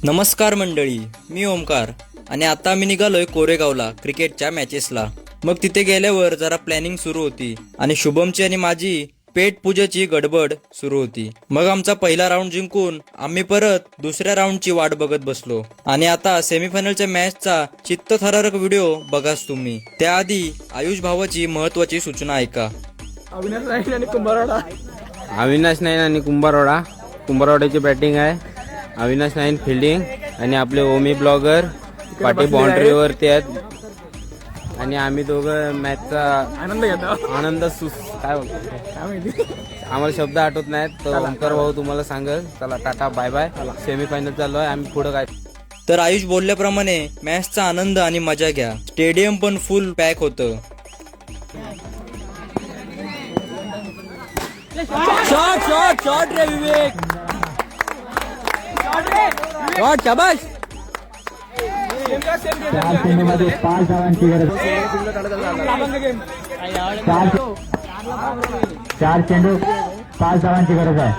नमस्कार मंडळी, मी ओमकार आणि आता आम्ही निघालोय कोरेगावला क्रिकेटच्या मॅचेसला. मग तिथे गेल्यावर जरा प्लॅनिंग सुरू होती आणि शुभमची आणि माझी पेट पूजेची गडबड सुरू होती. मग आमचा पहिला राऊंड जिंकून आम्ही परत दुसऱ्या राऊंडची वाट बघत बसलो आणि आता सेमीफायनलच्या मॅचचा चित्तथरारक व्हिडिओ बघाच तुम्ही. त्याआधी आयुष भावाची महत्वाची सूचना ऐका. अविनाश नाईन आणि कुंभारवाडा. कुंभारवाड्याची बॅटिंग आहे, अविनाश नाईन फिल्डिंग आणि आपले ओमी ब्लॉगर पाठी बाउंड्रीवरती आहेत आणि आम्ही दोघं मॅचचा आनंद काय बोलतो आम्हाला शब्द आठवत नाहीत. तर ओमकार भाऊ तुम्हाला सांगेल. चला टाटा बाय बाय. सेमीफायनल चालू आहे, आम्ही पुढे काय. तर आयुष बोलल्याप्रमाणे मॅचचा आनंद आणि मजा घ्या. स्टेडियम पण फुल पॅक होतं. शॉट रे विवेक, शॉट शाबाश. चार चेंडूमध्ये 5 धावांची गरज. 4 चेंडू 5 धावांची गरज आहे.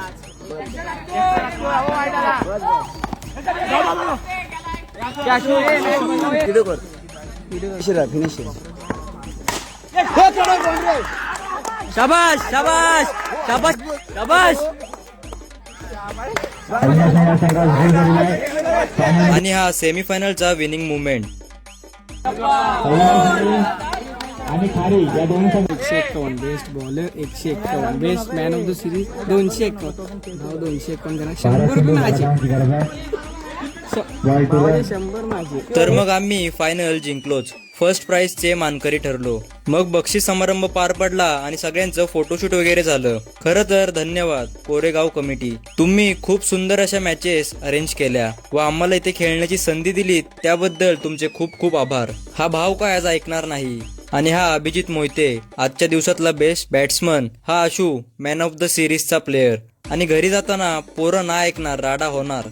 शाबाश शाबाश शाबाश शाबाश. आणि हा सेमीफायनलचा विनिंग मुवमेंट. आणि खारी या दोन 151 best bowler, 151 best man of the series, 251 भाव, 251 जण 100 रुपये माझे, 100 माझे. तर मग आम्ही फायनल जिंकलोच. फर्स्ट प्राइजचे मानकरी ठरलो. मग बक्षीस समारंभ पार पडला आणि सगळ्यांचं फोटोशूट वगैरे झालं. खरं तर धन्यवाद कोरेगाव कमिटी, तुम्ही खूप सुंदर अशा मॅचेस अरेंज केल्या व आम्हाला इथे खेळण्याची संधी दिली, त्याबद्दल तुमचे खूप खूप आभार. हा भाव काय आज ऐकणार नाही. आणि हा अभिजित मोहिते, आजच्या दिवसातला बेस्ट बॅट्समन. हा आशू, मॅन ऑफ द सिरीजचा प्लेयर. आणि घरी जाताना पोरं ना ऐकणार, राडा होणार.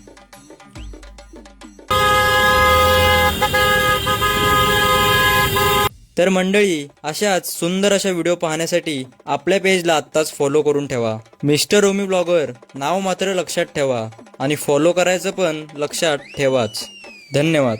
तर मंडळी, अशाच सुंदर अशा व्हिडिओ पाहण्यासाठी आपल्या पेजला आत्ताच फॉलो करून ठेवा. मिस्टर ओमी ब्लॉगर नाव मात्र लक्षात ठेवा आणि फॉलो करायचं पण लक्षात ठेवाच. धन्यवाद.